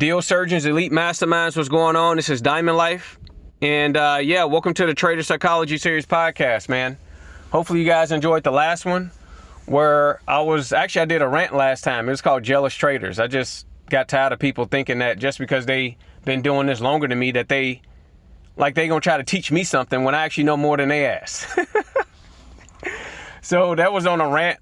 Deal Surgeons, Elite Masterminds, what's going on? This is Diamond Life. And welcome to the Trader Psychology Series podcast, man. Hopefully you guys enjoyed the last one where I did a rant last time. It was called Jealous Traders. I just got tired of people thinking that just because they been doing this longer than me that they gonna try to teach me something when I actually know more than they ask. So that was on a rant.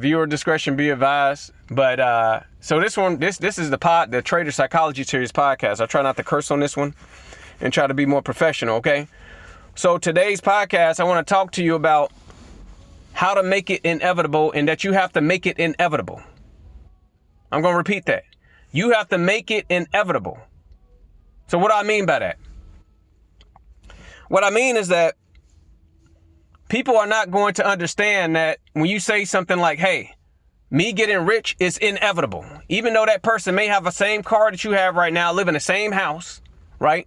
Viewer discretion be advised. But so this is the Trader Psychology Series podcast. I try not to curse on this one and try to be more professional, okay? So today's podcast, I want to talk to you about how to make it inevitable and that you have to make it inevitable. I'm going to repeat that. You have to make it inevitable. So what do I mean by that? What I mean is that people are not going to understand that when you say something like, hey, me getting rich is inevitable. Even though that person may have the same car that you have right now, live in the same house, right?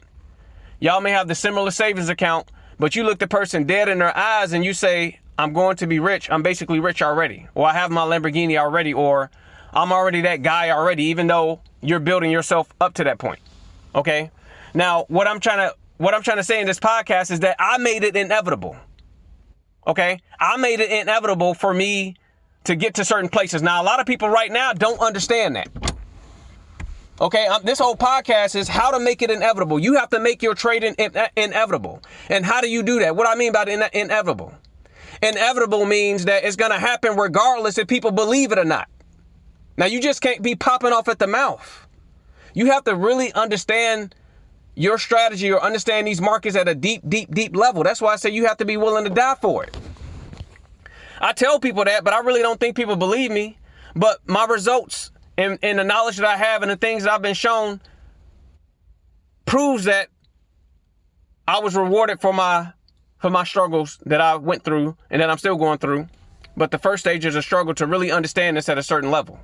Y'all may have the similar savings account, but you look the person dead in their eyes and you say, I'm going to be rich. I'm basically rich already. Or I have my Lamborghini already, or I'm already that guy already, even though you're building yourself up to that point. Okay? Now, what I'm trying to say in this podcast is that I made it inevitable. Okay? I made it inevitable for me to get to certain places. Now, a lot of people right now don't understand that. Okay? This whole podcast is how to make it inevitable. You have to make your trading inevitable. And how do you do that? What I mean by inevitable? Inevitable means that it's going to happen regardless if people believe it or not. Now, you just can't be popping off at the mouth. You have to really understand your strategy or understand these markets at a deep, deep, deep level. That's why I say you have to be willing to die for it. I tell people that, but I really don't think people believe me. But my results and the knowledge that I have and the things that I've been shown proves that I was rewarded for my struggles that I went through and that I'm still going through. But the first stage is a struggle to really understand this at a certain level.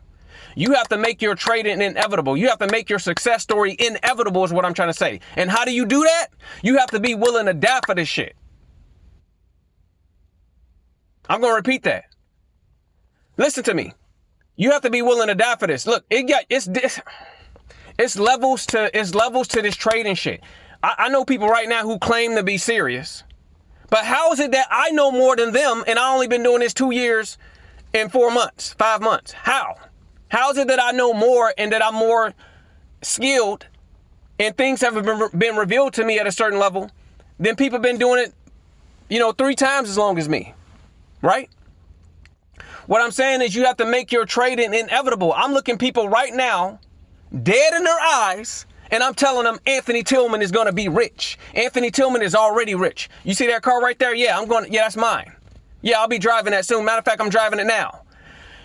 You have to make your trading inevitable. You have to make your success story inevitable is what I'm trying to say. And how do you do that? You have to be willing to die for this shit. I'm going to repeat that. Listen to me. You have to be willing to die for this. Look, it's levels to this trading shit. I know people right now who claim to be serious. But how is it that I know more than them and I only been doing this 2 years and 4 months, 5 months? How? How is it that I know more and that I'm more skilled and things have been revealed to me at a certain level than people been doing it, 3 times as long as me, right? What I'm saying is you have to make your trading inevitable. I'm looking people right now dead in their eyes and I'm telling them Anthony Tillman is going to be rich. Anthony Tillman is already rich. You see that car right there? Yeah, that's mine. Yeah, I'll be driving that soon. Matter of fact, I'm driving it now.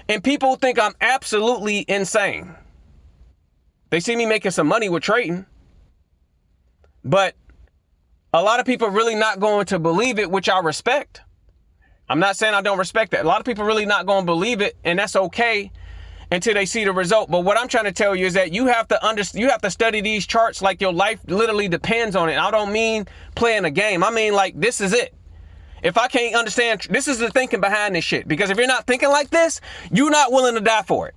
And people think I'm absolutely insane. They see me making some money with trading. But a lot of people are really not going to believe it, which I respect. I'm not saying I don't respect that. A lot of people really not going to believe it, and that's okay until they see the result. But what I'm trying to tell you is that you have to study these charts like your life literally depends on it. I don't mean playing a game. I mean like this is it. If I can't understand, this is the thinking behind this shit. Because if you're not thinking like this, you're not willing to die for it.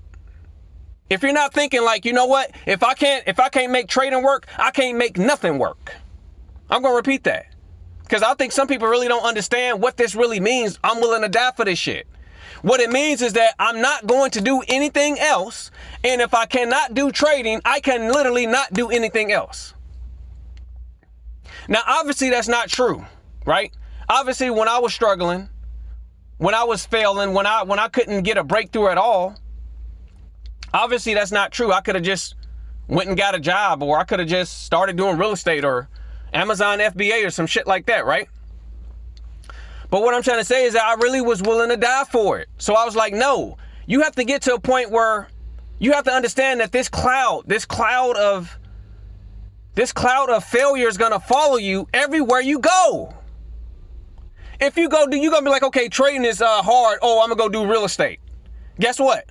If you're not thinking like, you know what, if I can't make trading work, I can't make nothing work. I'm going to repeat that. Because I think some people really don't understand what this really means. I'm willing to die for this shit. What it means is that I'm not going to do anything else. And if I cannot do trading, I can literally not do anything else. Now, obviously, that's not true, right? Obviously, when I was struggling, when I was failing, when I couldn't get a breakthrough at all, obviously that's not true. I could have just went and got a job, or I could have just started doing real estate or Amazon FBA or some shit like that, right? But what I'm trying to say is that I really was willing to die for it. So I was like, no, you have to get to a point where you have to understand that this cloud of failure is going to follow you everywhere you go. If you go, you're going to be like, okay, trading is hard. Oh, I'm going to go do real estate. Guess what?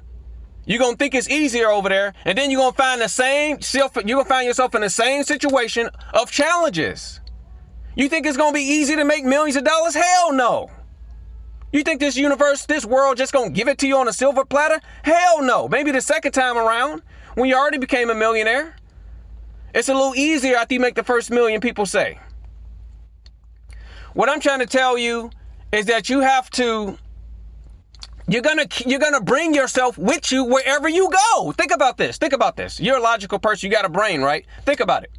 You're going to think it's easier over there. And then you're going to find yourself in the same situation of challenges. You think it's going to be easy to make millions of dollars? Hell no. You think this universe, this world just going to give it to you on a silver platter? Hell no. Maybe the second time around when you already became a millionaire. It's a little easier after you make the first million, people say. What I'm trying to tell you is that you have to, you're gonna bring yourself with you wherever you go. Think about this. Think about this. You're a logical person. You got a brain, right? Think about it.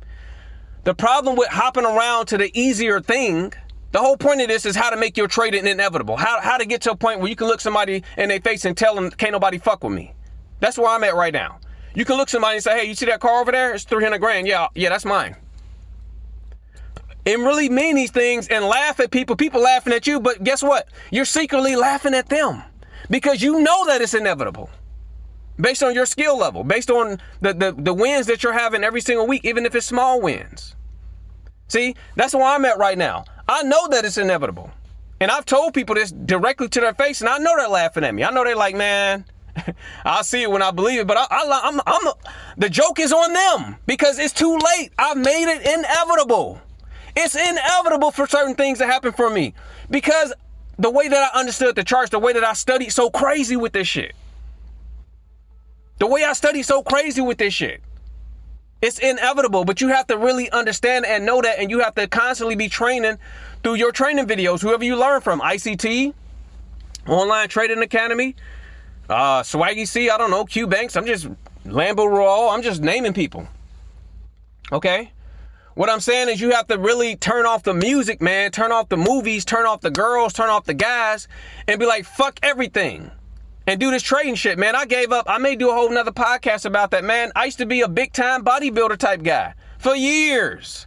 The problem with hopping around to the easier thing, the whole point of this is how to make your trading inevitable. How to get to a point where you can look somebody in their face and tell them, can't nobody fuck with me. That's where I'm at right now. You can look somebody and say, hey, you see that car over there? It's 300 grand. Yeah, that's mine. And really mean these things and laugh at people laughing at you. But guess what? You're secretly laughing at them because you know that it's inevitable based on your skill level, based on the wins that you're having every single week, even if it's small wins. See, that's where I'm at right now. I know that it's inevitable. And I've told people this directly to their face, and I know they're laughing at me. I know they're like, man, I'll see it when I believe it. But the joke is on them because it's too late. I've made it inevitable. It's inevitable for certain things to happen for me because the way that I understood the charts, the way that I studied so crazy with this shit. The way I studied so crazy with this shit. It's inevitable, but you have to really understand and know that, and you have to constantly be training through your training videos, whoever you learn from, ICT, Online Trading Academy, Swaggy C, I don't know, Q Banks, I'm just Lambo Raw, I'm just naming people. Okay? What I'm saying is you have to really turn off the music, man, turn off the movies, turn off the girls, turn off the guys, and be like, fuck everything. And do this trading shit, man. I gave up. I may do a whole nother podcast about that, man. I used to be a big time bodybuilder type guy for years.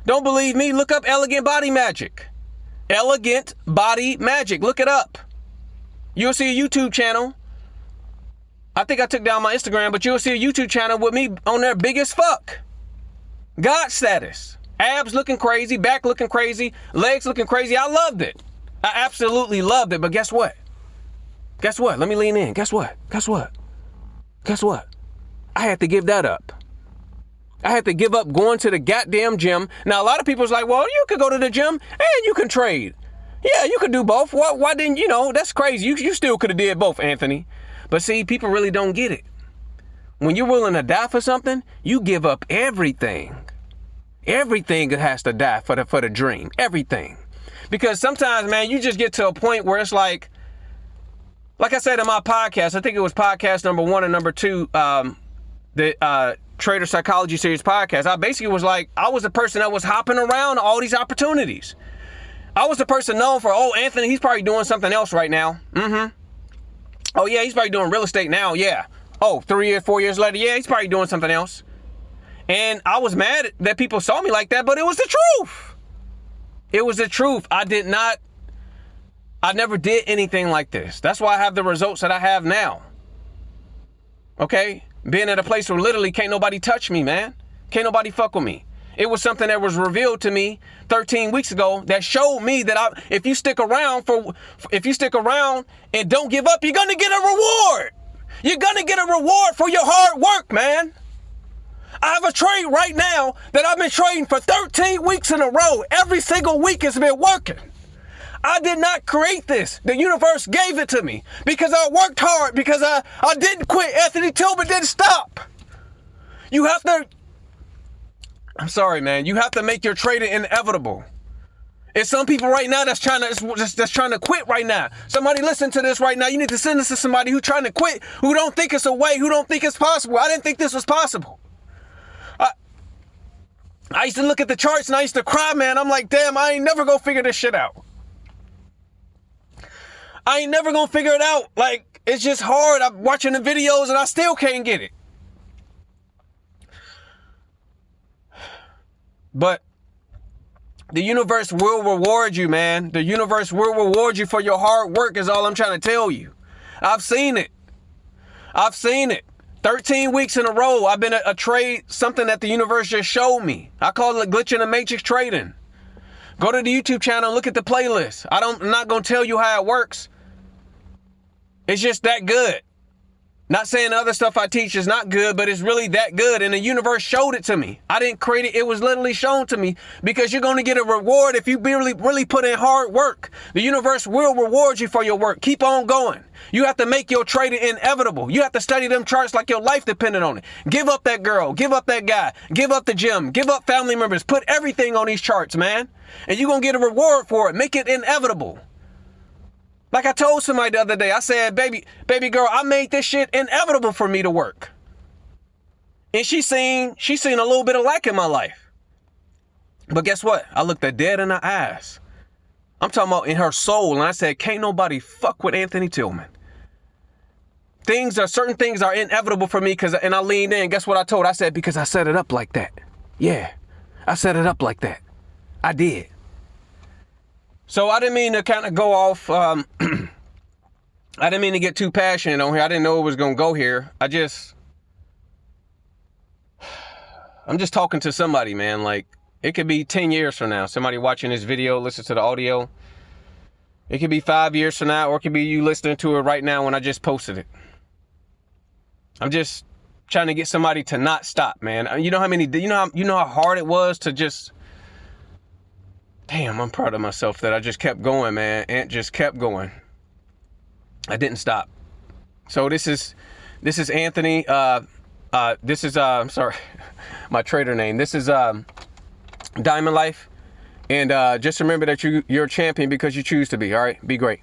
Don't believe me? Look up Elegant Body Magic. Elegant Body Magic. Look it up. You'll see a YouTube channel. I think I took down my Instagram, but you'll see a YouTube channel with me on there big as fuck. God status. Abs looking crazy, back looking crazy, legs looking crazy. I loved it. I absolutely loved it. But guess what? Guess what? Let me lean in. Guess what? Guess what? Guess what? I had to give that up. I had to give up going to the goddamn gym. Now, a lot of people's like, well, you could go to the gym and you can trade. Yeah, you could do both. Why didn't you know? That's crazy. You still could have did both, Anthony. But see, people really don't get it. When you're willing to die for something, you give up everything. Everything has to die for the dream. Everything. Because sometimes, man, you just get to a point where it's like I said in my podcast, I think it was podcast number 1 and number 2, the Trader Psychology Series podcast. I basically was like, I was the person that was hopping around all these opportunities. I was the person known for, oh, Anthony, he's probably doing something else right now. Oh, yeah, he's probably doing real estate now. Yeah. Oh, 3 years, 4 years later, yeah, he's probably doing something else. And I was mad that people saw me like that, but it was the truth. It was the truth. I never did anything like this. That's why I have the results that I have now. Okay? Being at a place where literally can't nobody touch me, man. Can't nobody fuck with me. It was something that was revealed to me 13 weeks ago that showed me that if you stick around and don't give up, you're going to get a reward. You're going to get a reward for your hard work, man. I have a trade right now that I've been trading for 13 weeks in a row. Every single week it's been working. I did not create this. The universe gave it to me because I worked hard, because I didn't quit. Anthony Tillman didn't stop. You have to, I'm sorry, man. You have to make your trading inevitable. It's some people right now that's trying to quit right now. Somebody listen to this right now. You need to send this to somebody who's trying to quit, who don't think it's a way, who don't think it's possible. I didn't think this was possible. I used to look at the charts and I used to cry, man. I'm like, damn, I ain't never gonna figure this shit out. I ain't never gonna figure it out. Like, it's just hard. I'm watching the videos and I still can't get it. But the universe will reward you, man. The universe will reward you for your hard work is all I'm trying to tell you. I've seen it. 13 weeks in a row, I've been a trade, something that the universe just showed me. I call it glitch in the matrix trading. Go to the YouTube channel and look at the playlist. I'm not going to tell you how it works. It's just that good. Not saying the other stuff I teach is not good, but it's really that good. And the universe showed it to me. I didn't create it. It was literally shown to me, because you're going to get a reward if you really put in hard work. The universe will reward you for your work. Keep on going. You have to make your trading inevitable. You have to study them charts like your life depended on it. Give up that girl. Give up that guy. Give up the gym. Give up family members. Put everything on these charts, man. And you're going to get a reward for it. Make it inevitable. Like I told somebody the other day, I said, baby girl, I made this shit inevitable for me to work. And she seen a little bit of lack in my life. But guess what? I looked her dead in her eyes. I'm talking about in her soul. And I said, can't nobody fuck with Anthony Tillman. Certain things are inevitable for me, and I leaned in. Guess what I told her? I said, because I set it up like that. Yeah, I set it up like that. I did. So I didn't mean to kind of go off. I didn't mean to get too passionate on here. I didn't know it was going to go here. I'm just talking to somebody, man. Like, it could be 10 years from now. Somebody watching this video, listen to the audio. It could be 5 years from now, or it could be you listening to it right now when I just posted it. I'm just trying to get somebody to not stop, man. You know how hard it was to just... Damn, I'm proud of myself that I just kept going, man. And just kept going. I didn't stop. So this is Anthony. This is I'm sorry, my trader name. This is Diamond Life. And just remember that you're a champion because you choose to be. All right, be great.